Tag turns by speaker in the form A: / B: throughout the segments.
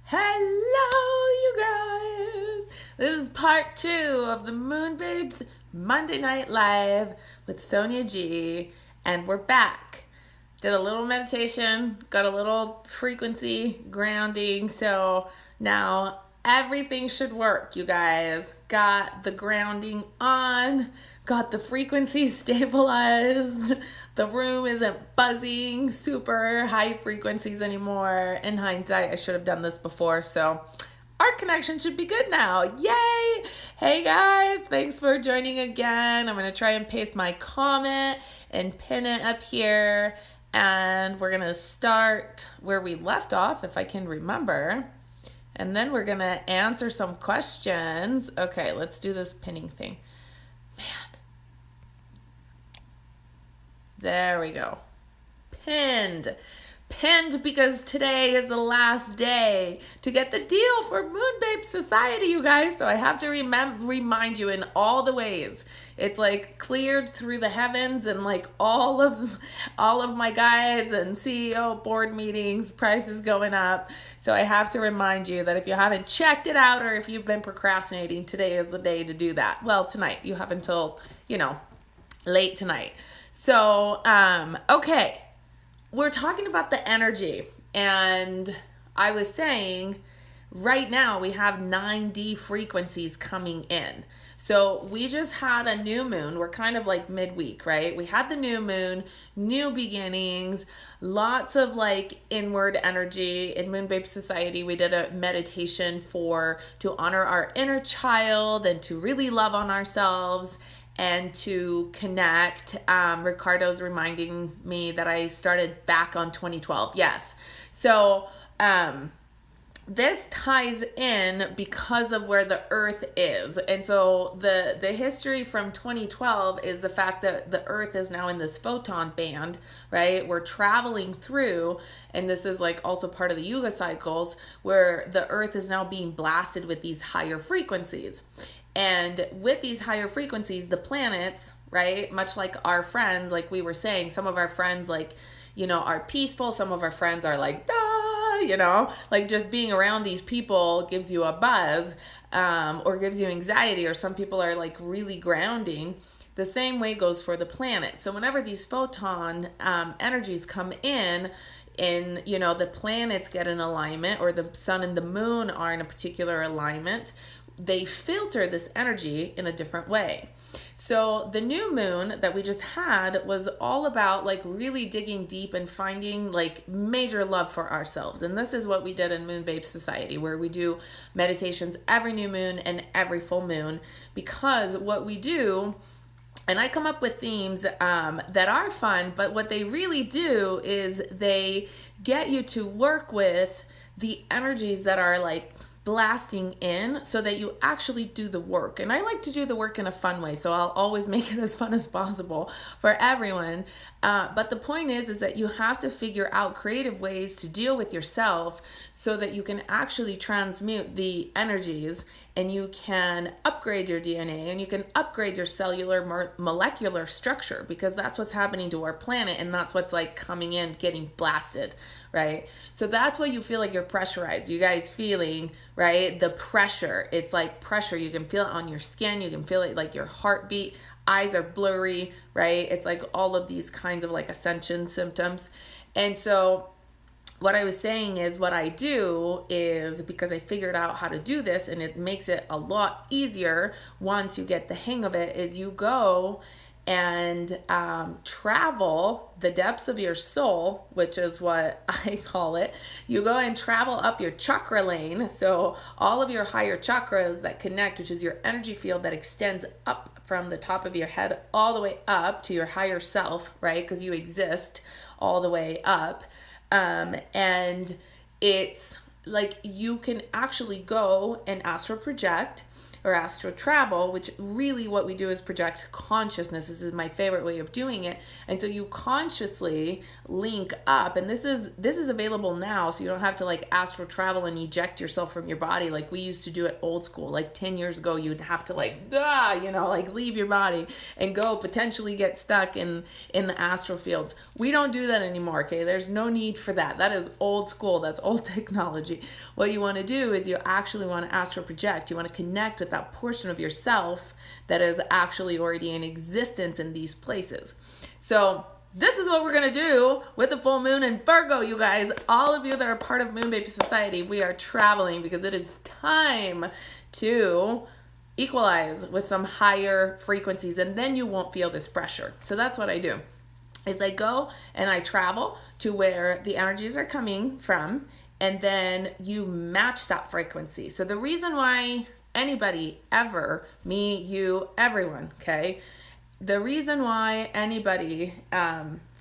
A: Hello, you guys. This is part 2 of the MoonBabes Monday Night Live with Sonia G. And we're back. Did a little meditation, got a little frequency grounding. So now everything should work, you guys. Got the grounding on, got the frequency stabilized. The room isn't buzzing super high frequencies anymore. In hindsight, I should have done this before. So our connection should be good now. Yay! Hey guys, thanks for joining again. I'm going to try and paste my comment and pin it up here. And we're going to start where we left off, if I can remember. And then we're going to answer some questions. Okay, let's do this pinning thing. Man. There we go. Pinned because today is the last day to get the deal for MoonBabes Society, you guys. So I have to remind you in all the ways. It's like cleared through the heavens, and like all of my guides and CEO board meetings, prices going up. So I have to remind you that if you haven't checked it out, or if you've been procrastinating, today is the day to do that. Well, tonight. You have until, late tonight. So, okay. We're talking about the energy, and I was saying right now we have 9D frequencies coming in. So we just had a new moon. We're kind of like midweek, right? We had the new moon, new beginnings, lots of like inward energy. In MoonBabes Society, we did a meditation to honor our inner child and to really love on ourselves and to connect. Ricardo's reminding me that I started back on 2012. Yes. So this ties in because of where the earth is. And so the history from 2012 is the fact that the earth is now in this photon band, right? We're traveling through, and this is like also part of the yuga cycles, where the earth is now being blasted with these higher frequencies. And with these higher frequencies, the planets, right, much like our friends, like we were saying, some of our friends are peaceful. Some of our friends are like, like just being around these people gives you a buzz, or gives you anxiety, or some people are like really grounding. The same way goes for the planet. So whenever these photon energies come in, the planets get in alignment, or the sun and the moon are in a particular alignment, they filter this energy in a different way. So the new moon that we just had was all about like really digging deep and finding like major love for ourselves. And this is what we did in MoonBabes Society, where we do meditations every new moon and every full moon, because what we do, and I come up with themes that are fun, but what they really do is they get you to work with the energies that are like blasting in, so that you actually do the work. And I like to do the work in a fun way, so I'll always make it as fun as possible for everyone. But the point is that you have to figure out creative ways to deal with yourself so that you can actually transmute the energies, and you can upgrade your DNA, and you can upgrade your cellular molecular structure, because that's what's happening to our planet, and that's what's like coming in, getting blasted, right? So that's why you feel like you're pressurized. You guys feeling, right? The pressure. It's like pressure. You can feel it on your skin. You can feel it like your heartbeat. Eyes are blurry, right? It's like all of these kinds of like Ascension symptoms. And so what I was saying is, what I do is, because I figured out how to do this, and it makes it a lot easier once you get the hang of it, is you go and travel the depths of your soul, which is what I call it. You go and travel up your chakra lane. So all of your higher chakras that connect, which is your energy field that extends up from the top of your head all the way up to your higher self, right? Because you exist all the way up. And it's like you can actually go and astral project, or astral travel, which really what we do is project consciousness. This is my favorite way of doing it. And so you consciously link up, and this is available now, so you don't have to like astral travel and eject yourself from your body like we used to do it old school. Like 10 years ago, you'd have to like, like leave your body and go potentially get stuck in the astral fields. We don't do that anymore, okay? There's no need for that. That is old school. That's old technology. What you want to do is you actually want to astral project. You want to connect with that portion of yourself that is actually already in existence in these places. So this is what we're going to do with the full moon in Virgo, you guys. All of you that are part of MoonBabes Society, we are traveling because it is time to equalize with some higher frequencies, and then you won't feel this pressure. So that's what I do, is I go and I travel to where the energies are coming from, and then you match that frequency. So the reason why anybody ever, me, you, everyone, okay, the reason why anybody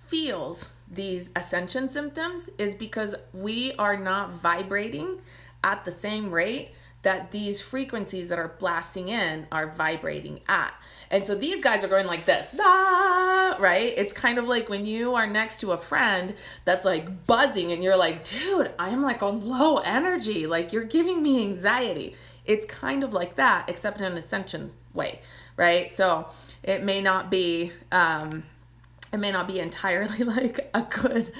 A: feels these ascension symptoms is because we are not vibrating at the same rate that these frequencies that are blasting in are vibrating at. And so these guys are going like this, right? It's kind of like when you are next to a friend that's like buzzing and you're like, dude, I'm like on low energy. Like you're giving me anxiety. It's kind of like that, except in an ascension way, right? So it may not be entirely like a good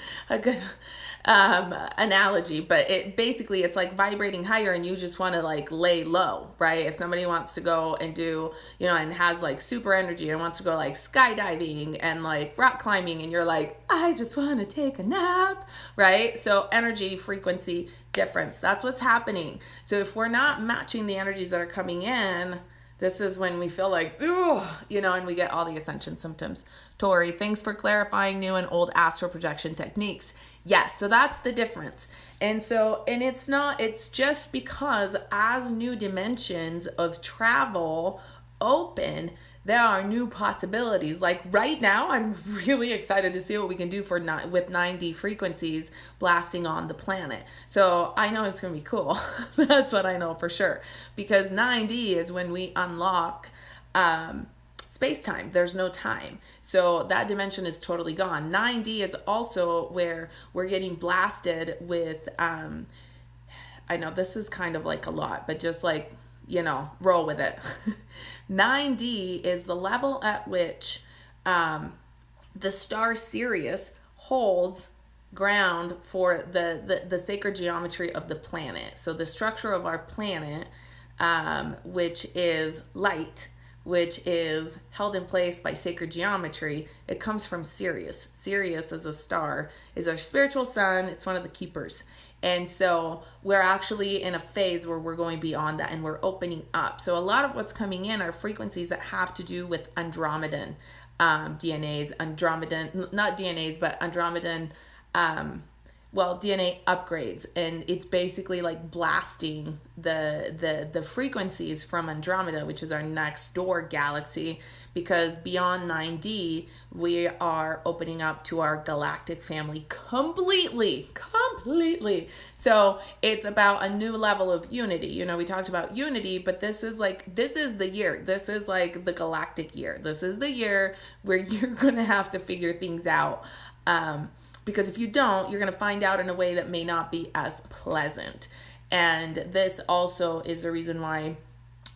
A: analogy, but it's like vibrating higher and you just want to like lay low, right? If somebody wants to go and do, and has like super energy and wants to go like skydiving and like rock climbing, and you're like, I just want to take a nap, right? So energy, frequency difference, that's what's happening. So if we're not matching the energies that are coming in, this is when we feel like, and we get all the ascension symptoms. Tori, thanks for clarifying new and old astral projection techniques. Yes, so that's the difference. And it's just because as new dimensions of travel open, there are new possibilities. Like right now, I'm really excited to see what we can do with 9D frequencies blasting on the planet. So I know it's going to be cool. That's what I know for sure. Because 9D is when we unlock space-time. There's no time. So that dimension is totally gone. 9D is also where we're getting blasted with, I know this is kind of like a lot, but just like, roll with it. 9D is the level at which the star Sirius holds ground for the sacred geometry of the planet. So the structure of our planet, which is light, which is held in place by sacred geometry, it comes from Sirius. Sirius as a star is our spiritual sun. It's one of the keepers. And so we're actually in a phase where we're going beyond that and we're opening up. So a lot of what's coming in are frequencies that have to do with Andromedan Andromedan DNA upgrades, and it's basically like blasting the frequencies from Andromeda, which is our next door galaxy, because beyond 9D we are opening up to our galactic family completely. So it's about a new level of unity. We talked about unity, but this is the year. This is like the galactic year. This is the year where you're gonna have to figure things out. Because if you don't, you're going to find out in a way that may not be as pleasant. And this also is the reason why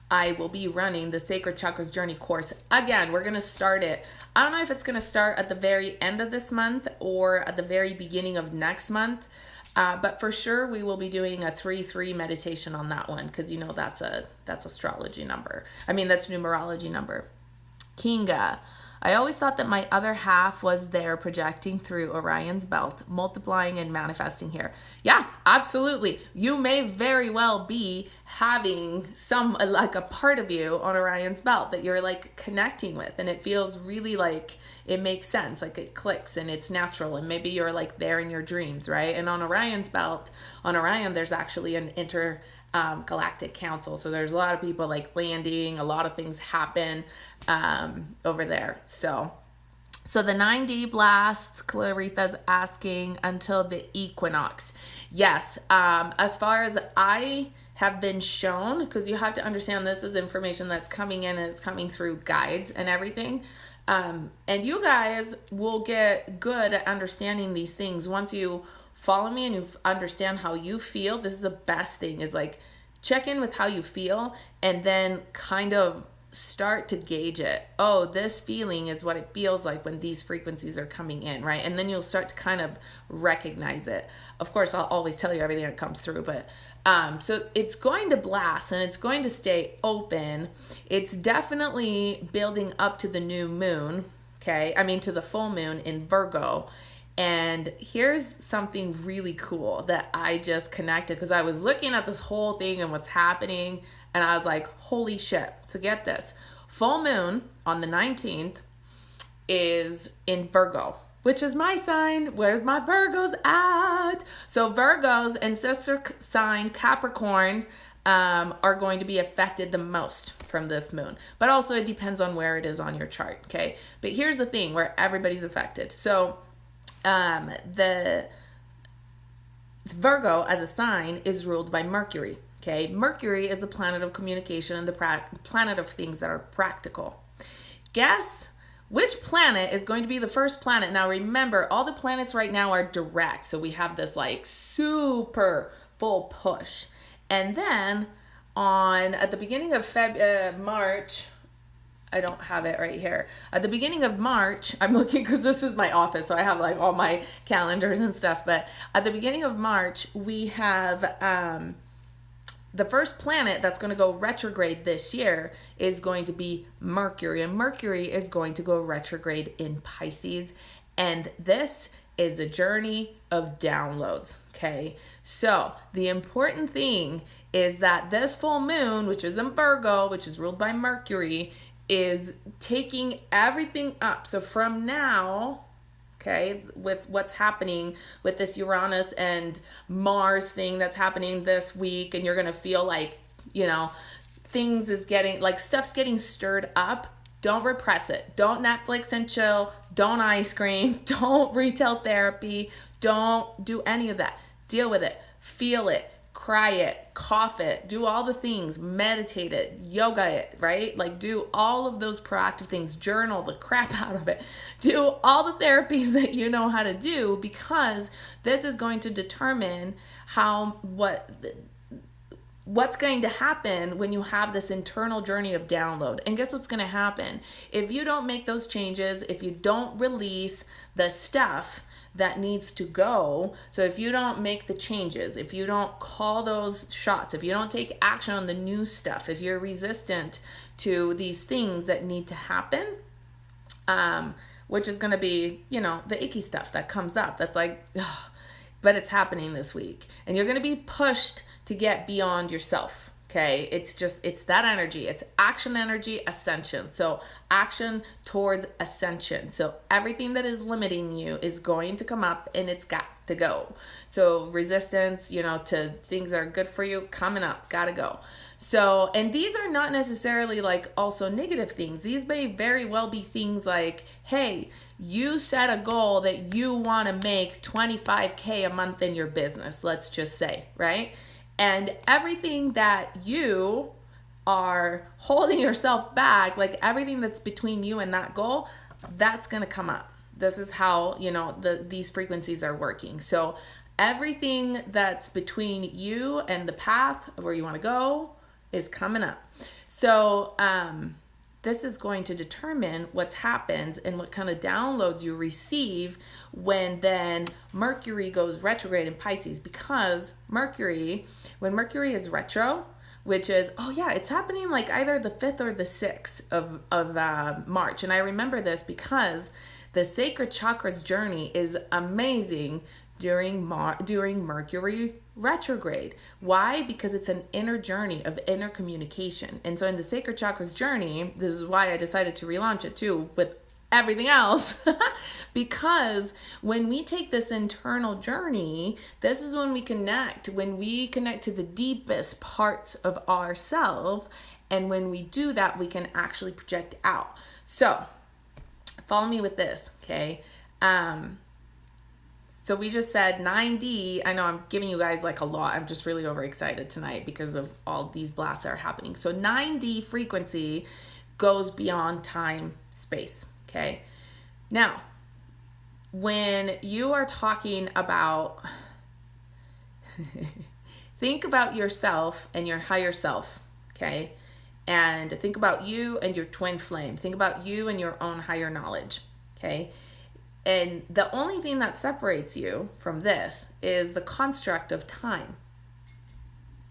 A: I will be running the Sacred Chakras Journey course. Again, we're going to start it. I don't know if it's going to start at the very end of this month or at the very beginning of next month. But for sure, we will be doing a 3-3 meditation on that one, because that's astrology number. That's numerology number. Kinga. I always thought that my other half was there projecting through Orion's belt, multiplying and manifesting here. Yeah, absolutely. You may very well be having like a part of you on Orion's belt that you're like connecting with, and it feels really like it makes sense, like it clicks and it's natural, and maybe you're like there in your dreams, right? And on Orion's belt, on Orion, there's actually an galactic council. So there's a lot of people like landing, a lot of things happen over there. So So the 9D blasts, Claritha's asking, until the equinox. Yes, as far as I have been shown, because you have to understand this is information that's coming in and it's coming through guides and everything. And you guys will get good at understanding these things once you follow me and you understand how you feel. This is the best thing, is like check in with how you feel and then kind of start to gauge it. Oh, this feeling is what it feels like when these frequencies are coming in, right? And then you'll start to kind of recognize it. Of course, I'll always tell you everything that comes through, but so it's going to blast and it's going to stay open. It's definitely building up to the new moon, okay? I mean, to the full moon in Virgo. And here's something really cool that I just connected, because I was looking at this whole thing and what's happening, and I was like, holy shit. So get this. Full moon on the 19th is in Virgo, which is my sign. Where's my Virgos at? So Virgos and sister sign Capricorn are going to be affected the most from this moon. But also it depends on where it is on your chart, okay? But here's the thing where everybody's affected. So the Virgo as a sign is ruled by Mercury. Okay, Mercury is the planet of communication and the planet of things that are practical. Guess which planet is going to be the first planet? Now remember, all the planets right now are direct, so we have this like super full push. And then at the beginning of March, I don't have it right here. At the beginning of March, I'm looking because this is my office, so I have like all my calendars and stuff. But at the beginning of March, we have the first planet that's going to go retrograde this year is going to be Mercury. And Mercury is going to go retrograde in Pisces. And this is a journey of downloads, okay? So the important thing is that this full moon, which is in Virgo, which is ruled by Mercury, is taking everything up. So from now, okay, with what's happening with this Uranus and Mars thing that's happening this week, and you're going to feel like, you know, stuff's getting stirred up. Don't repress it. Don't Netflix and chill. Don't ice cream. Don't retail therapy. Don't do any of that. Deal with it. Feel it. Cry it, cough it, do all the things, meditate it, yoga it, right? Like do all of those proactive things, journal the crap out of it, do all the therapies that you know how to do, because this is going to determine what's going to happen when you have this internal journey of download. And guess what's going to happen? If you don't make those changes, if you don't release the stuff that needs to go, so if you don't make the changes, if you don't call those shots, if you don't take action on the new stuff, if you're resistant to these things that need to happen, which is going to be, you know, the icky stuff that comes up, that's like, ugh, but it's happening this week. And you're going to be pushed to get beyond yourself. Okay, it's that energy. It's action energy, ascension. So action towards ascension. So everything that is limiting you is going to come up and it's got to go. So resistance, you know, to things that are good for you, coming up, gotta go. So, and these are not necessarily like also negative things. These may very well be things like, hey, you set a goal that you want to make $25K a month in your business, let's just say, right? And everything that you are holding yourself back, like everything that's between you and that goal, that's going to come up. This is how, you know, these frequencies are working. So everything that's between you and the path of where you want to go is coming up. So this is going to determine what happens and what kind of downloads you receive when then Mercury goes retrograde in Pisces, because when Mercury is retro, which is, it's happening like either the 5th or the 6th of March. And I remember this because the sacred chakras journey is amazing during Mercury retrograde. Why? Because it's an inner journey of inner communication. And so in the sacred chakras journey, this is why I decided to relaunch it too with everything else, because when we take this internal journey, this is when we connect to the deepest parts of ourselves. And when we do that, we can actually project out. So follow me with this, okay? So we just said 9D. I know I'm giving you guys like a lot. I'm just really overexcited tonight because of all these blasts that are happening. So 9D frequency goes beyond time, space, okay? Now, when you are talking about, think about yourself and your higher self, okay? And think about you and your twin flame. Think about you and your own higher knowledge, okay? And the only thing that separates you from this is the construct of time,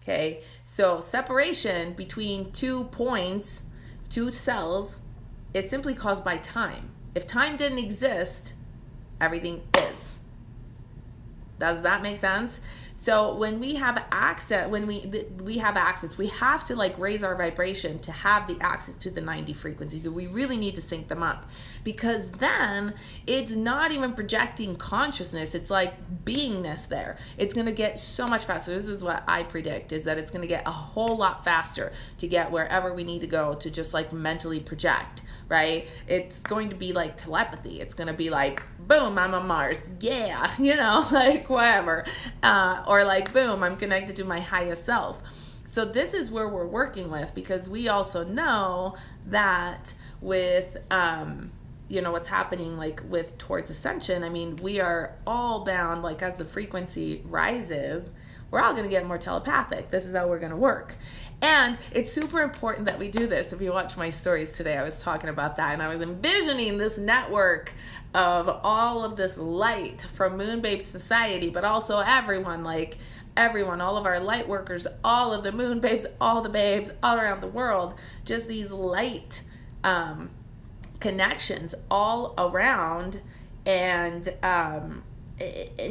A: okay? So separation between 2 points, 2 cells, is simply caused by time. If time didn't exist, everything is. Does that make sense? So when we have access, we have to like raise our vibration to have the access to the 9D frequencies. So we really need to sync them up, because then it's not even projecting consciousness. It's like beingness there. It's going to get so much faster. This is what I predict, is that it's going to get a whole lot faster to get wherever we need to go, to just like mentally project, right? It's going to be like telepathy. It's going to be like, boom, I'm on Mars. Yeah, you know, like whatever. Or like, boom, I'm connected to my highest self. So this is where we're working with, because we also know that with, you know, what's happening like with towards Ascension, I mean, we are all bound, like as the frequency rises, we're all going to get more telepathic. This is how we're going to work. And it's super important that we do this. If you watch my stories today, I was talking about that, and I was envisioning this network of all of this light from MoonBabes Society, but also everyone, all of our light workers, all of the MoonBabes, all the babes all around the world, just these light connections all around, and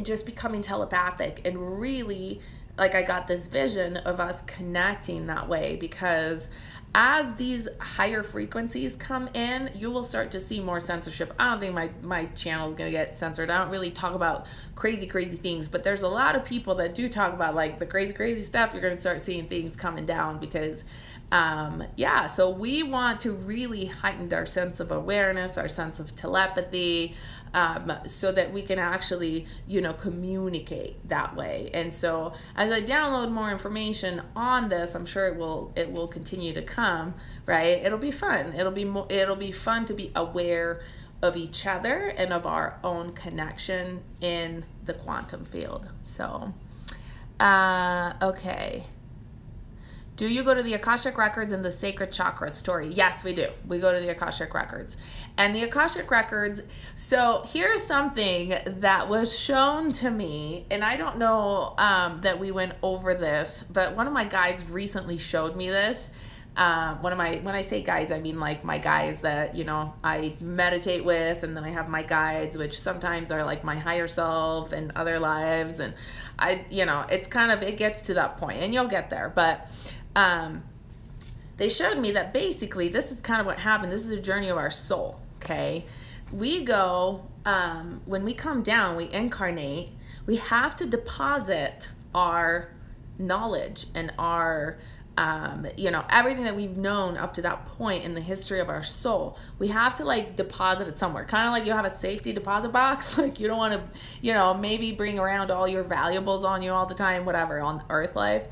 A: just becoming telepathic. And really, like, I got this vision of us connecting that way, because as these higher frequencies come in, you will start to see more censorship. I don't think my channel is going to get censored. I don't really talk about crazy things, but there's a lot of people that do talk about like the crazy stuff. You're going to start seeing things coming down, because so we want to really heighten our sense of awareness, our sense of telepathy, so that we can actually, you know, communicate that way. And so as I download more information on this, I'm sure it will continue to come, right? It'll be fun. It'll be fun to be aware of each other and of our own connection in the quantum field. So, okay. Do you go to the Akashic Records and the Sacred Chakra story? Yes, we do. We go to the Akashic Records. And the Akashic Records, so here's something that was shown to me, and I don't know that we went over this, but one of my guides recently showed me this. When I say guides, I mean like my guides that, you know, I meditate with, and then I have my guides, which sometimes are like my higher self and other lives. And it gets to that point, and you'll get there. But they showed me that basically this is kind of what happened. This is a journey of our soul, okay? We go, when we come down, we incarnate, we have to deposit our knowledge and our, everything that we've known up to that point in the history of our soul. We have to like deposit it somewhere, kind of like you have a safety deposit box. Like you don't want to, maybe bring around all your valuables on you all the time, whatever, on Earth life.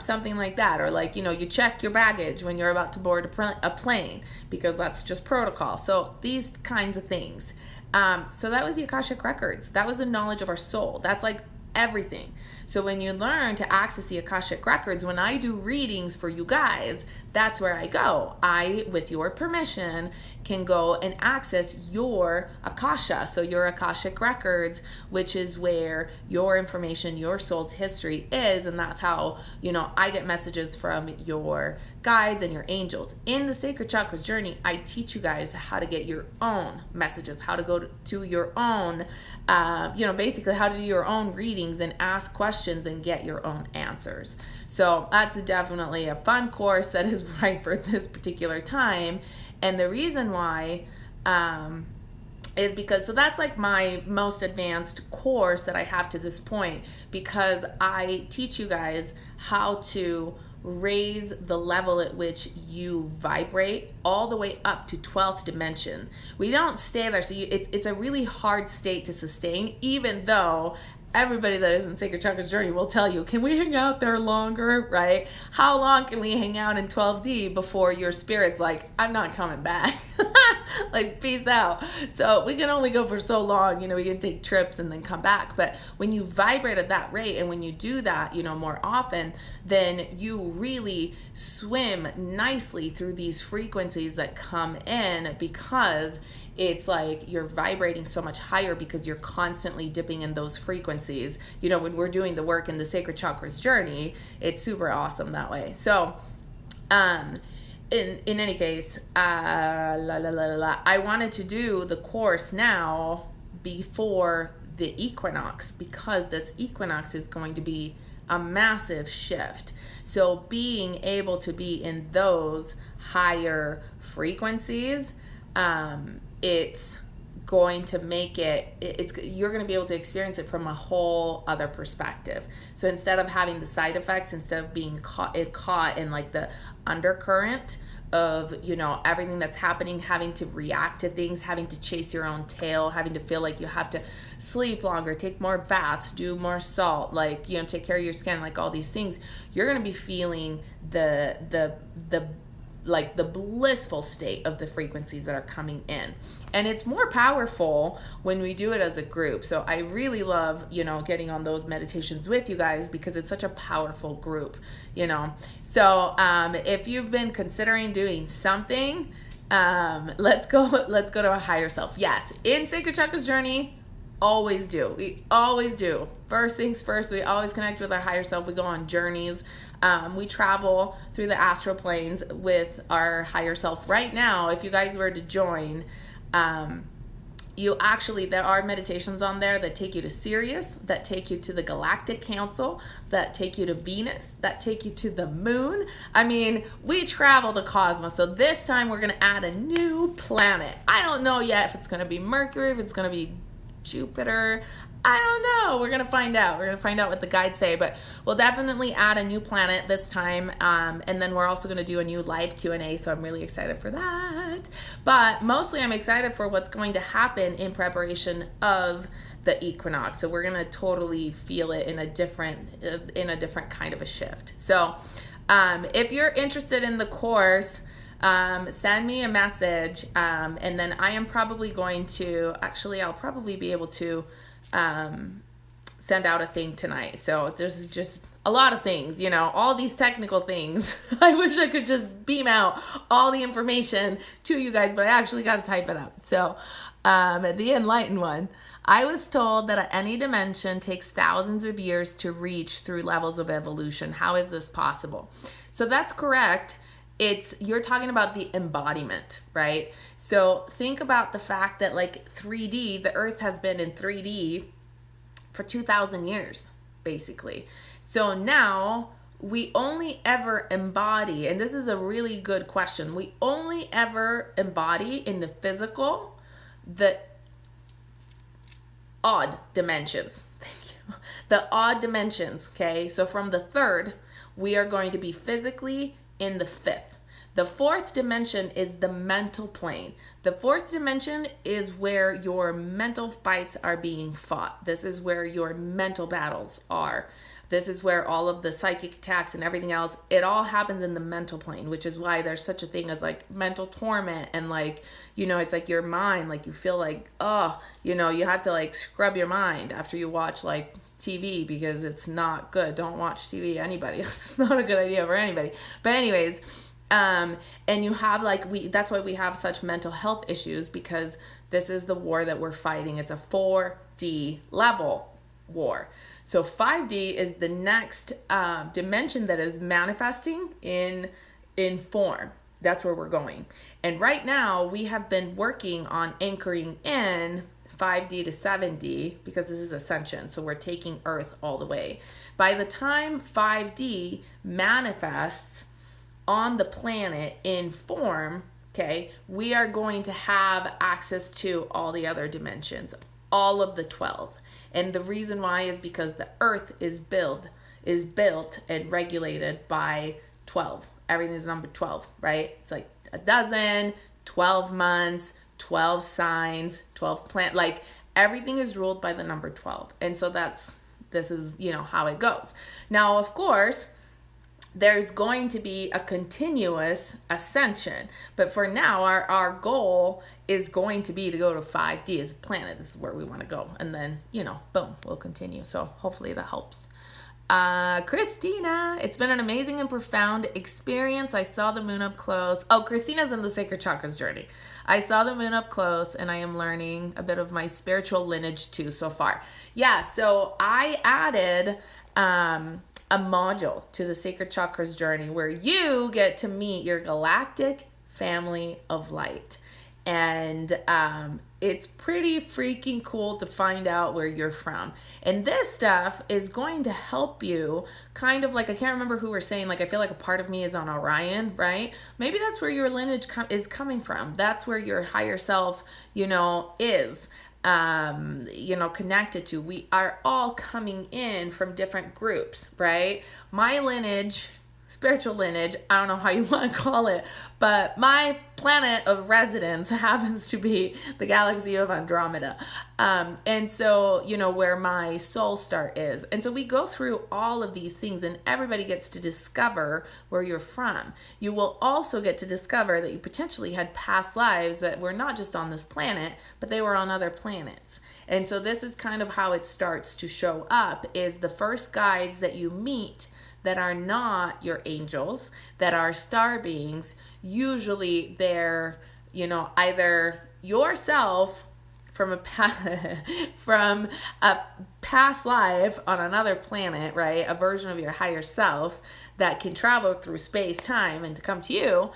A: Something like that. Or like, you check your baggage when you're about to board a plane, because that's just protocol. So these kinds of things. So that was the Akashic Records. That was the knowledge of our soul. That's like everything. So when you learn to access the Akashic Records, when I do readings for you guys, that's where I go. I, with your permission, can go and access your Akasha, so your Akashic Records, which is where your information, your soul's history is, and that's how, I get messages from your guides and your angels. In the Sacred Chakras journey, I teach you guys how to get your own messages, how to go to your own, basically how to do your own readings and ask questions and get your own answers. So that's definitely a fun course that is right for this particular time. And the reason why is because, so that's like my most advanced course that I have to this point, because I teach you guys how to raise the level at which you vibrate all the way up to 12th dimension. We don't stay there. So it's a really hard state to sustain, even though everybody that is in Sacred Chakras Journey will tell you, can we hang out there longer, right? How long can we hang out in 12D before your spirit's like, I'm not coming back? Like, peace out. So we can only go for so long, we can take trips and then come back. But when you vibrate at that rate, and when you do that, more often, then you really swim nicely through these frequencies that come in, because it's like you're vibrating so much higher because you're constantly dipping in those frequencies. When we're doing the work in the Sacred Chakras Journey, it's super awesome that way. So, in any case, I wanted to do the course now before the equinox, because this equinox is going to be a massive shift. So being able to be in those higher frequencies, it's going to make you're going to be able to experience it from a whole other perspective. So instead of having the side effects, instead of being caught in like the undercurrent of, everything that's happening, having to react to things, having to chase your own tail, having to feel like you have to sleep longer, take more baths, do more salt, take care of your skin, like all these things, you're going to be feeling the blissful state of the frequencies that are coming in. And it's more powerful when we do it as a group. So I really love, getting on those meditations with you guys, because it's such a powerful group, So if you've been considering doing something, let's go to a higher self. Yes, in Sacred Chakras Journey, always do. We always do. First things first, we always connect with our higher self. We go on journeys. We travel through the astral planes with our higher self. Right now, if you guys were to join, there are meditations on there that take you to Sirius, that take you to the Galactic Council, that take you to Venus, that take you to the moon. I mean, we travel the cosmos. So this time we're going to add a new planet. I don't know yet if it's going to be Mercury, if it's going to be Jupiter. I don't know. We're going to find out. We're going to find out what the guides say, but we'll definitely add a new planet this time. And then we're also going to do a new live Q&A. So I'm really excited for that. But mostly I'm excited for what's going to happen in preparation of the equinox. So we're going to totally feel it in a different kind of a shift. So, if you're interested in the course, send me a message. And then I am probably going to, I'll probably be able to send out a thing tonight. So there's just a lot of things, all these technical things. I wish I could just beam out all the information to you guys, but I actually got to type it up. So the enlightened one, I was told that any dimension takes thousands of years to reach through levels of evolution. How is this possible? So that's correct. You're talking about the embodiment, right? So think about the fact that 3D, the earth has been in 3D for 2,000 years, basically. So now we only ever embody, and this is a really good question, we only ever embody in the physical, the odd dimensions. Thank you. The odd dimensions, okay? So from the third, we are going to be physically in the fifth. The fourth dimension is the mental plane. The fourth dimension is where your mental fights are being fought. This is where your mental battles are. This is where all of the psychic attacks and everything else, it all happens in the mental plane, which is why there's such a thing as mental torment and it's your mind, you feel you have to scrub your mind after you watch TV, because it's not good. Don't watch TV, anybody. It's not a good idea for anybody. But anyways, and you have that's why we have such mental health issues, because this is the war that we're fighting. It's a 4D level war. So 5D is the next dimension that is manifesting in form. That's where we're going. And right now we have been working on anchoring in 5D to 7D, because this is Ascension. So we're taking Earth all the way. By the time 5D manifests on the planet in form, okay, we are going to have access to all the other dimensions, all of the 12. And the reason why is because the Earth is built and regulated by 12. Everything's number 12, right? It's like a dozen, 12 months, 12 signs, 12 plant, like everything is ruled by the number 12. And so this is, how it goes. Now, of course, there's going to be a continuous ascension. But for now, our goal is going to be to go to 5D as a planet. This is where we want to go. And then, boom, we'll continue. So hopefully that helps. Christina, it's been an amazing and profound experience. I saw the moon up close. Oh, Christina's in the Sacred Chakras journey. I saw the moon up close and I am learning a bit of my spiritual lineage too so far. Yeah, so I added a module to the Sacred Chakras journey where you get to meet your galactic family of light. And it's pretty freaking cool to find out where you're from. And this stuff is going to help you kind of like, I can't remember who we're saying, like I feel like a part of me is on Orion, right? Maybe that's where your lineage is coming from. That's where your higher self, is. Connected to. We are all coming in from different groups, right? My lineage, spiritual lineage, I don't know how you want to call it, but my planet of residence happens to be the galaxy of Andromeda. And so, where my soul star is. And so we go through all of these things and everybody gets to discover where you're from. You will also get to discover that you potentially had past lives that were not just on this planet, but they were on other planets. And so this is kind of how it starts to show up, is the first guides that you meet that are not your angels, that are star beings. Usually they're, either yourself from a past life on another planet, right? A version of your higher self that can travel through space, time, and to come to you.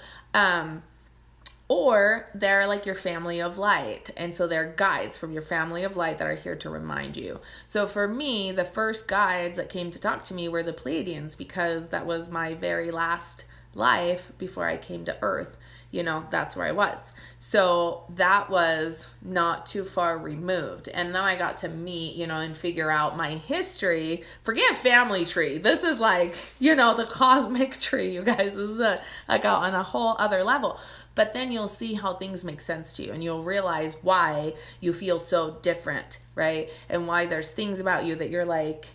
A: Or they're like your family of light. And so they're guides from your family of light that are here to remind you. So for me, the first guides that came to talk to me were the Pleiadians, because that was my very last life before I came to Earth. That's where I was. So that was not too far removed. And then I got to meet, and figure out my history. Forget family tree. This is like, the cosmic tree, you guys. This is like on a whole other level. But then you'll see how things make sense to you, and you'll realize why you feel so different, right? And why there's things about you that you're like,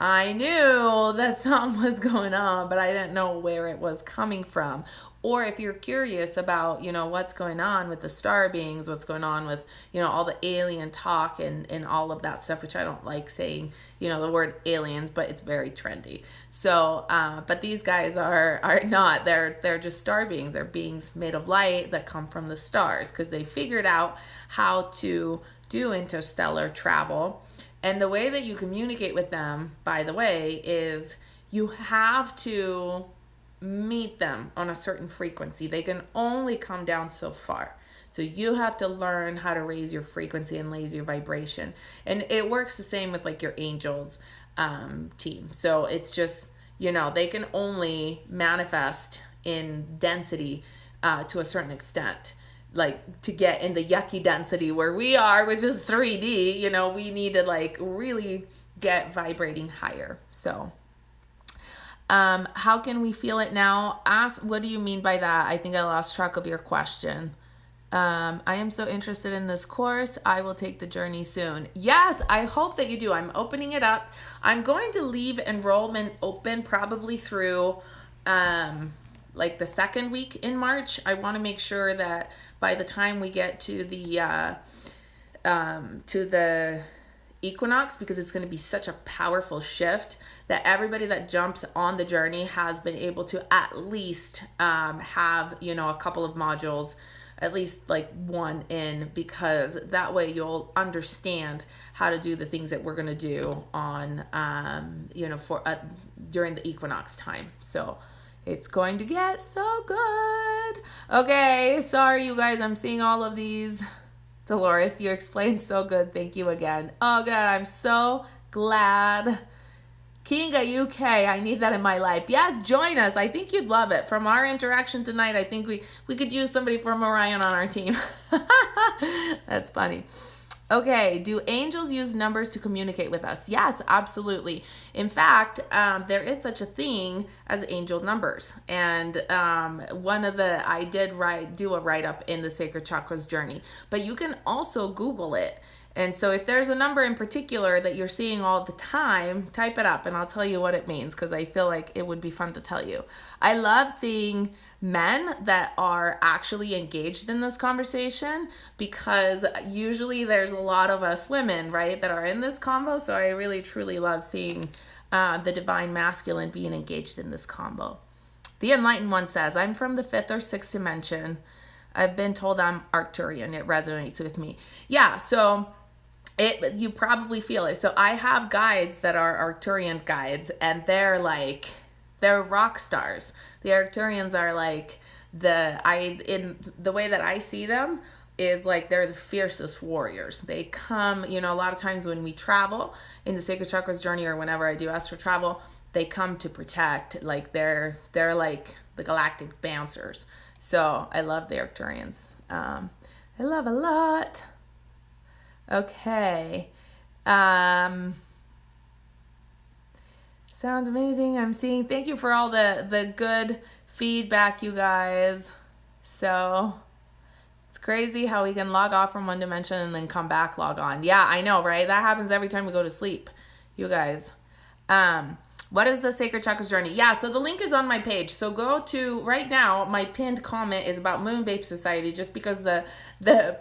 A: I knew that something was going on, but I didn't know where it was coming from. Or if you're curious about, what's going on with the star beings, what's going on with, all the alien talk and all of that stuff, which I don't like saying, the word aliens, but it's very trendy. So, but these guys are not, they're just star beings. They're beings made of light that come from the stars, because they figured out how to do interstellar travel. And the way that you communicate with them, by the way, is you have to meet them on a certain frequency. They can only come down so far. So you have to learn how to raise your frequency and raise your vibration. And it works the same with like your angels team. So it's just, they can only manifest in density to a certain extent. Like to get in the yucky density where we are, which is 3D, we need to like really get vibrating higher. So how can we feel it now? Ask, what do you mean by that? I think I lost track of your question. I am so interested in this course. I will take the journey soon. Yes, I hope that you do. I'm opening it up. I'm going to leave enrollment open probably through like the second week in March. I want to make sure that by the time we get to the equinox, because it's going to be such a powerful shift, that everybody that jumps on the journey has been able to at least have, a couple of modules, at least like one in, because that way you'll understand how to do the things that we're going to do on, during the equinox time. So it's going to get so good. Okay, sorry you guys, I'm seeing all of these. Dolores, you explained so good. Thank you again. Oh, good. I'm so glad. Kinga UK, I need that in my life. Yes, join us. I think you'd love it. From our interaction tonight, I think we could use somebody from Orion on our team. That's funny. Okay, do angels use numbers to communicate with us? Yes, absolutely. In fact, there is such a thing as angel numbers. And I did do a write up in the Sacred Chakras Journey, but you can also Google it. And so if there's a number in particular that you're seeing all the time, type it up and I'll tell you what it means, because I feel like it would be fun to tell you. I love seeing men that are actually engaged in this conversation, because usually there's a lot of us women, right, that are in this convo. So I really truly love seeing the divine masculine being engaged in this combo. The Enlightened One says, I'm from the 5th or 6th dimension. I've been told I'm Arcturian. It resonates with me. Yeah, so you probably feel it. So I have guides that are Arcturian guides, and they're rock stars. The Arcturians are like in the way that I see them is like they're the fiercest warriors. They come, a lot of times when we travel in the Sacred Chakras Journey or whenever I do astral travel, they come to protect. Like they're like the galactic bouncers. So I love the Arcturians. I love a lot. Okay. Sounds amazing. I'm seeing, thank you for all the good feedback, you guys. So it's crazy how we can log off from one dimension and then come back, log on. Yeah, I know, right? That happens every time we go to sleep, you guys. What is the Sacred Chakras Journey? Yeah, so the link is on my page. So go to, right now, my pinned comment is about MoonBabes Society, just because the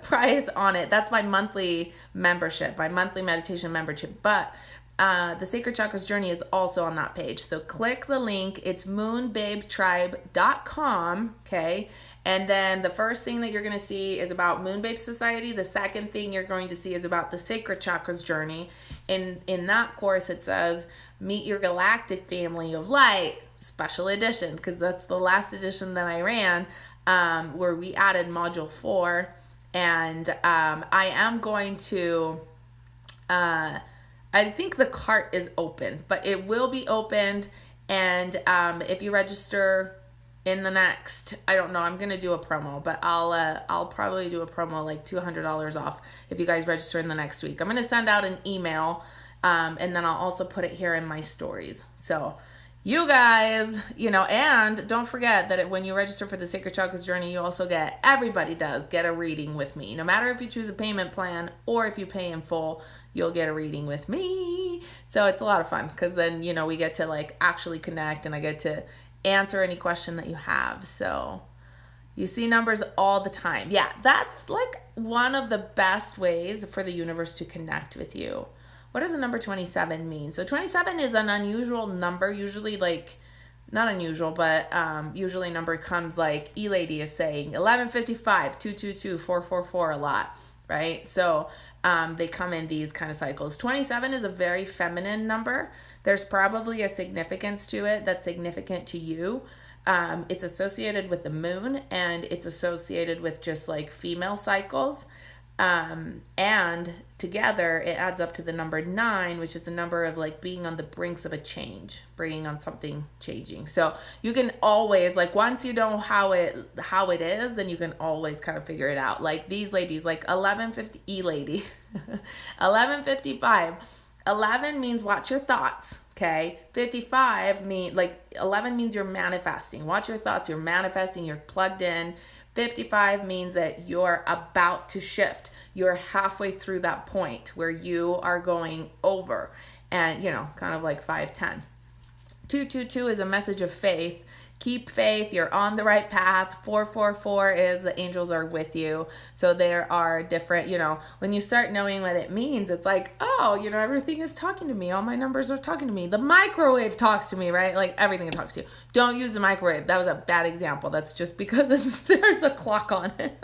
A: price on it, that's my monthly membership, my monthly meditation membership. But the Sacred Chakras Journey is also on that page. So click the link. It's moonbabetribe.com, okay? And then the first thing that you're going to see is about MoonBabes Society. The second thing you're going to see is about the Sacred Chakras Journey. In that course, it says, Meet Your Galactic Family of Light, special edition, because that's the last edition that I ran, where we added module 4. And I am going to... I think the cart is open, but it will be opened. And if you register in the next, I don't know, I'm going to do a promo, but I'll probably do a promo like $200 off if you guys register in the next week. I'm going to send out an email, and then I'll also put it here in my stories. So you guys, and don't forget that when you register for the Sacred Chakras Journey, you also everybody does get a reading with me. No matter if you choose a payment plan or if you pay in full, you'll get a reading with me. So it's a lot of fun, because then, we get to like actually connect, and I get to answer any question that you have. So you see numbers all the time. Yeah, that's like one of the best ways for the universe to connect with you. What does the number 27 mean? So 27 is an unusual number, usually like, not unusual, but usually number comes like E-Lady is saying 1155, 222, 444 a lot, right? So they come in these kind of cycles. 27 is a very feminine number. There's probably a significance to it that's significant to you. It's associated with the moon, and it's associated with just like female cycles. And together it adds up to the number 9, which is the number of like being on the brinks of a change, bringing on something changing. So you can always, like, once you know how it is, then you can always kind of figure it out. Like these ladies, like 1150 E-Lady, 1155, 11 means watch your thoughts. Okay. 55 mean 11 means you're manifesting. Watch your thoughts. You're manifesting. You're plugged in. 55 means that you're about to shift. You're halfway through that point where you are going over, and kind of like 510. 222 is a message of faith. Keep faith. You're on the right path. 444 is the angels are with you. So there are different, when you start knowing what it means, it's like, oh, everything is talking to me. All my numbers are talking to me. The microwave talks to me, right? Like everything talks to you. Don't use the microwave. That was a bad example. That's just because there's a clock on it.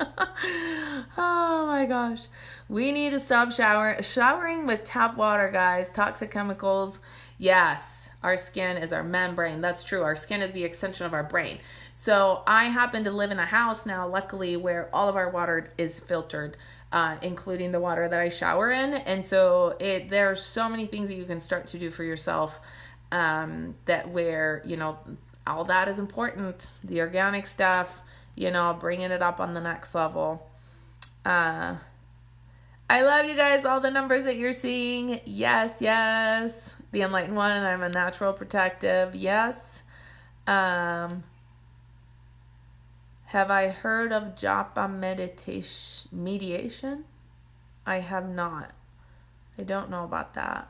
A: Oh my gosh. We need to stop showering with tap water, guys. Toxic chemicals. Yes. Our skin is our membrane. That's true. Our skin is the extension of our brain. So I happen to live in a house now, luckily, where all of our water is filtered, including the water that I shower in. And so there are so many things that you can start to do for yourself all that is important. The organic stuff, bringing it up on the next level. I love you guys, all the numbers that you're seeing. Yes, yes. The enlightened one, I'm a natural protective. Yes. Have I heard of japa mediation? I have not. I don't know about that.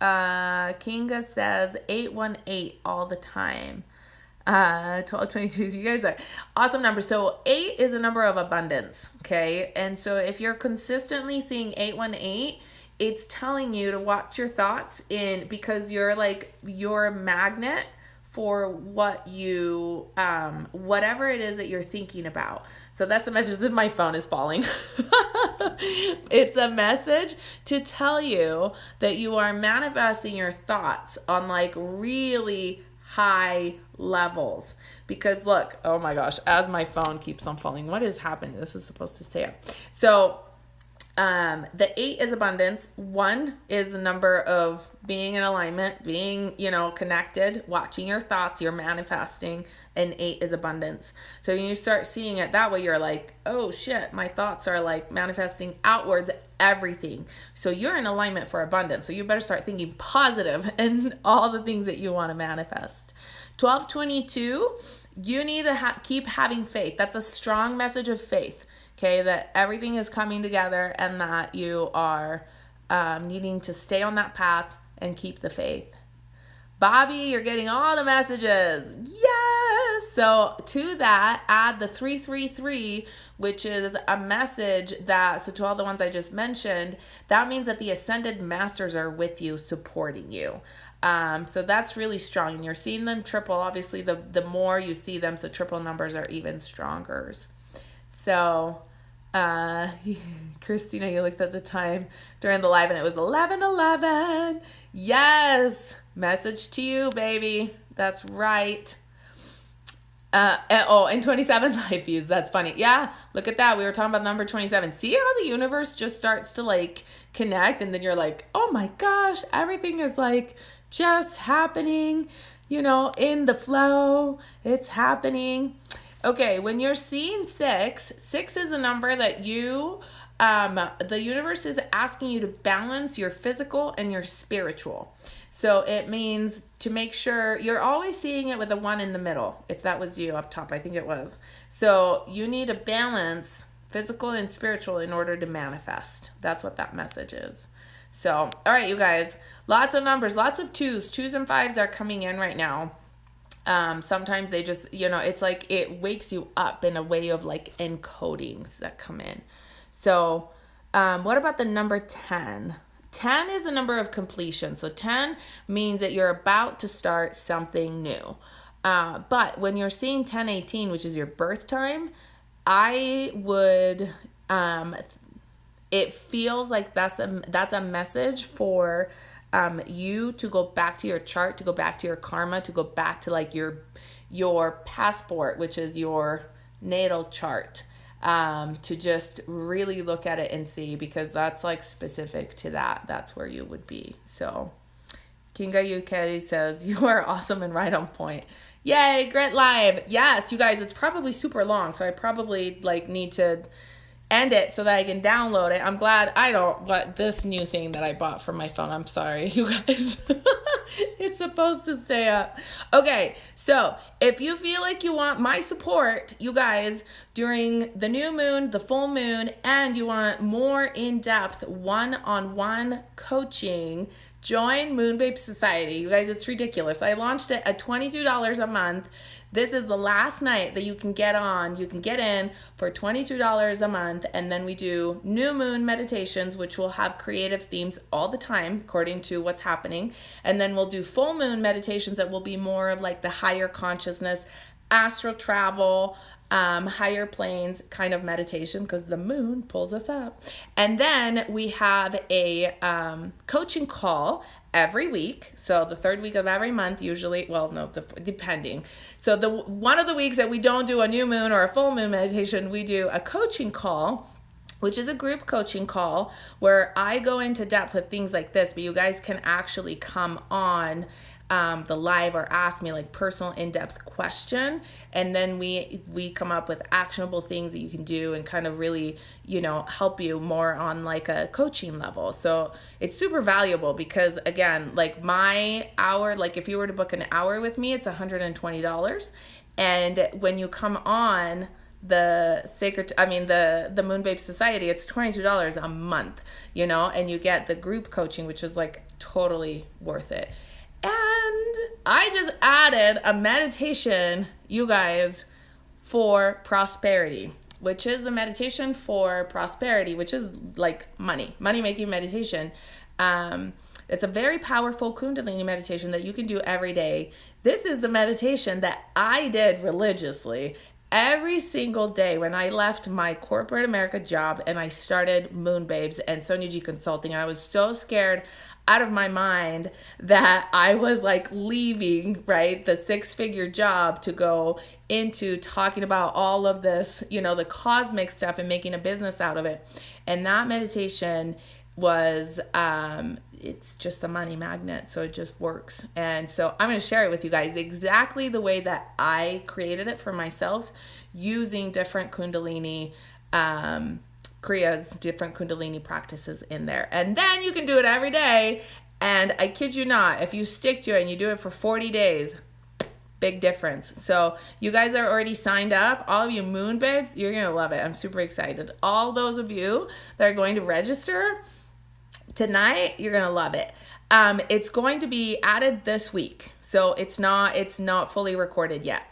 A: Kinga says 818 all the time. 1222. You guys are awesome numbers. So 8 is a number of abundance. Okay. And so if you're consistently seeing 818, it's telling you to watch your thoughts because you're like your magnet for what you, whatever it is that you're thinking about. So that's a message that my phone is falling. It's a message to tell you that you are manifesting your thoughts on like really high levels. Because look, oh my gosh, as my phone keeps on falling, what is happening? This is supposed to stay up. So the 8 is abundance. 1 is the number of being in alignment, being, connected, watching your thoughts, you're manifesting, and 8 is abundance. So when you start seeing it that way, you're like, oh shit, my thoughts are like manifesting outwards everything. So you're in alignment for abundance. So you better start thinking positive and all the things that you want to manifest. 1222, you need to keep having faith. That's a strong message of faith. Okay, that everything is coming together and that you are needing to stay on that path and keep the faith. Bobby, you're getting all the messages. Yes! So to that, add the 333, which is a message that, so to all the ones I just mentioned, that means that the ascended masters are with you, supporting you. So that's really strong. And you're seeing them triple. Obviously, the more you see them, so triple numbers are even stronger. So, Christina, you looked at the time during the live and it was 11:11. Yes. Message to you, baby. That's right. And 27 life views. That's funny. Yeah. Look at that. We were talking about number 27. See how the universe just starts to like connect. And then you're like, oh my gosh, everything is like just happening, in the flow. It's happening. Okay, when you're seeing 6 is a number that the universe is asking you to balance your physical and your spiritual. So it means to make sure you're always seeing it with a 1 in the middle. If that was you up top, I think it was. So you need to balance physical and spiritual in order to manifest. That's what that message is. So, all right, you guys, lots of numbers, lots of 2s. 2s and 5s are coming in right now. Sometimes they just, it's like it wakes you up in a way of like encodings that come in. So what about the number 10? 10 is a number of completion. So 10 means that you're about to start something new. But when you're seeing 1018, which is your birth time, I would, it feels like that's a message for you to go back to your chart, to go back to your karma, to go back to like your passport, which is your natal chart, to just really look at it and see, because that's like specific to that. That's where you would be. So Kinga UK says, you are awesome and right on point. Yay, Grit Live. Yes, you guys, it's probably super long, so I probably like need to end it so that I can download it. I'm glad but this new thing that I bought for my phone, I'm sorry, you guys. It's supposed to stay up. Okay, so if you feel like you want my support, you guys, during the new moon, the full moon, and you want more in-depth one-on-one coaching, join MoonBabes Society. You guys, it's ridiculous. I launched it at $22 a month. This is the last night that you can get on. You can get in for $22 a month, and then we do new moon meditations, which will have creative themes all the time according to what's happening. And then we'll do full moon meditations that will be more of like the higher consciousness, astral travel, higher planes kind of meditation, because the moon pulls us up. And then we have a coaching call every week. So the third week of every month, usually, depending. So the one of the weeks that we don't do a new moon or a full moon meditation, we do a coaching call, which is a group coaching call where I go into depth with things like this, but you guys can actually come on the live or ask me like personal in-depth question, and then we come up with actionable things that you can do and kind of really, help you more on like a coaching level. So it's super valuable because, again, like my hour, like if you were to book an hour with me, it's $120. And when you come on the the MoonBabes Society, it's $22 a month, and you get the group coaching, which is like totally worth it. And I just added a meditation, you guys, for prosperity, which is the meditation for prosperity, which is like money making meditation. It's a very powerful Kundalini meditation that you can do every day. This is the meditation that I did religiously every single day when I left my corporate America job and I started MoonBabes and Sonia G Consulting. And I was so scared out of my mind that I was like leaving, right, the 6-figure job to go into talking about all of this, the cosmic stuff and making a business out of it. And that meditation was, it's just a money magnet. So it just works. And so I'm going to share it with you guys exactly the way that I created it for myself, using different Kundalini, Kriya's different Kundalini practices in there. And then you can do it every day. And I kid you not, if you stick to it and you do it for 40 days, big difference. So you guys are already signed up. All of you MoonBabes, you're going to love it. I'm super excited. All those of you that are going to register tonight, you're going to love it. It's going to be added this week. So it's not fully recorded yet.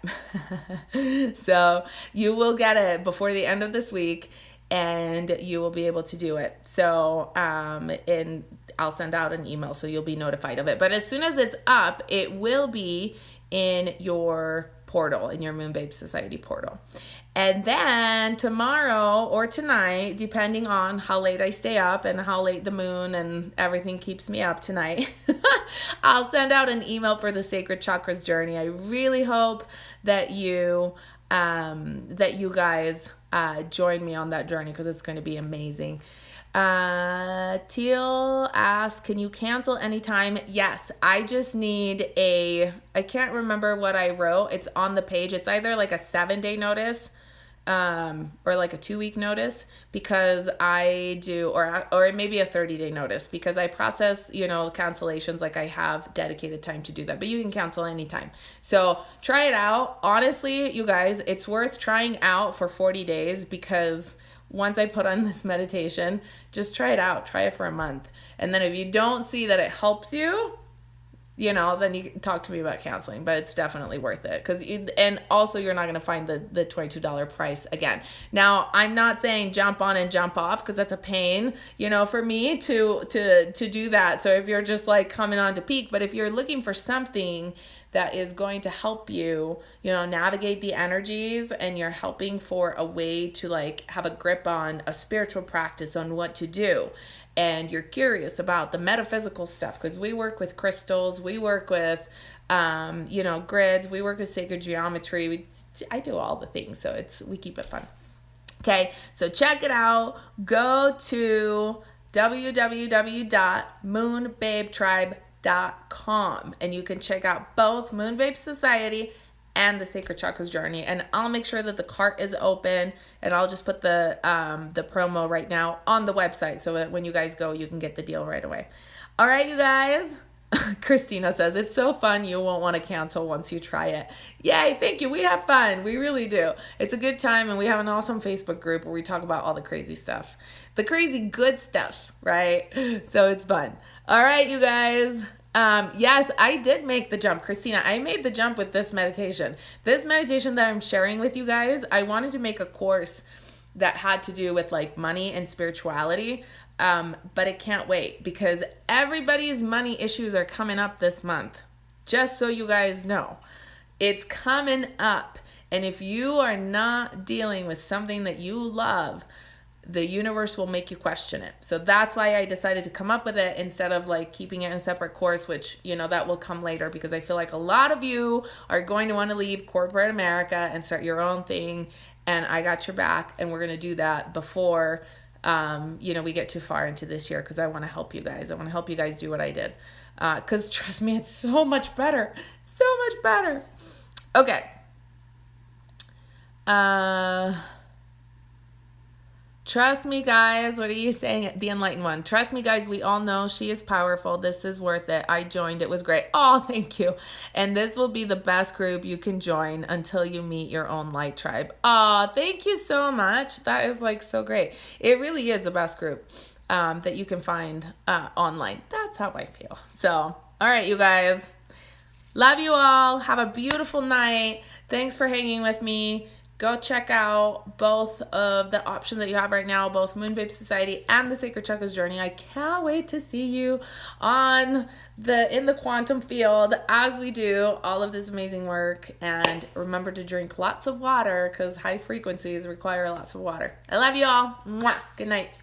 A: So you will get it before the end of this week, and you will be able to do it. So, and I'll send out an email so you'll be notified of it. But as soon as it's up, it will be in your portal, in your MoonBabes Society portal. And then tomorrow or tonight, depending on how late I stay up and how late the moon and everything keeps me up tonight, I'll send out an email for the Sacred Chakras Journey. I really hope that you guys join me on that journey, because it's going to be amazing. Teal asks, can you cancel anytime? Yes, I just need I can't remember what I wrote. It's on the page. It's either like a 7-day notice, or like a 2-week notice, because I do, or maybe a 30-day notice, because I process, cancellations. Like I have dedicated time to do that, but you can cancel anytime. So try it out. Honestly, you guys, it's worth trying out for 40 days, because once I put on this meditation, just try it out. Try it for a month. And then if you don't see that it helps you, then you can talk to me about canceling, but it's definitely worth it. And also you're not going to find the $22 price again. Now, I'm not saying jump on and jump off, because that's a pain, for me to do that. So if you're just like coming on to peak, but if you're looking for something that is going to help you, navigate the energies, and you're helping for a way to like have a grip on a spiritual practice on what to do, and you're curious about the metaphysical stuff, because we work with crystals, we work with, grids, we work with sacred geometry. I do all the things, so we keep it fun. Okay, so check it out. Go to www.moonbabetribe.com, and you can check out both MoonBabes Society and the Sacred Chakras Journey. And I'll make sure that the cart is open, and I'll just put the promo right now on the website, so that when you guys go, you can get the deal right away. All right, you guys. Christina says, it's so fun, you won't want to cancel once you try it. Yay, thank you. We have fun. We really do. It's a good time, and we have an awesome Facebook group where we talk about all the crazy stuff. The crazy good stuff, right? So it's fun. All right, you guys. Yes, I did make the jump. Christina, I made the jump with this meditation. This meditation that I'm sharing with you guys, I wanted to make a course that had to do with like money and spirituality. But it can't wait, because everybody's money issues are coming up this month. Just so you guys know, it's coming up. And if you are not dealing with something that you love, the universe will make you question it. So that's why I decided to come up with it instead of like keeping it in a separate course, which, that will come later, because I feel like a lot of you are going to want to leave corporate America and start your own thing. And I got your back, and we're going to do that before we get too far into this year, because I want to help you guys. I want to help you guys do what I did. Because trust me, it's so much better. So much better. Okay. Trust me, guys. What are you saying? The Enlightened One. Trust me, guys. We all know she is powerful. This is worth it. I joined. It was great. Oh, thank you. And this will be the best group you can join until you meet your own light tribe. Oh, thank you so much. That is like so great. It really is the best group that you can find online. That's how I feel. So, all right, you guys. Love you all. Have a beautiful night. Thanks for hanging with me. Go check out both of the options that you have right now, both MoonBabes Society and the Sacred Chakras Journey. I can't wait to see you in the quantum field as we do all of this amazing work. And remember to drink lots of water because high frequencies require lots of water. I love you all. Mwah. Good night.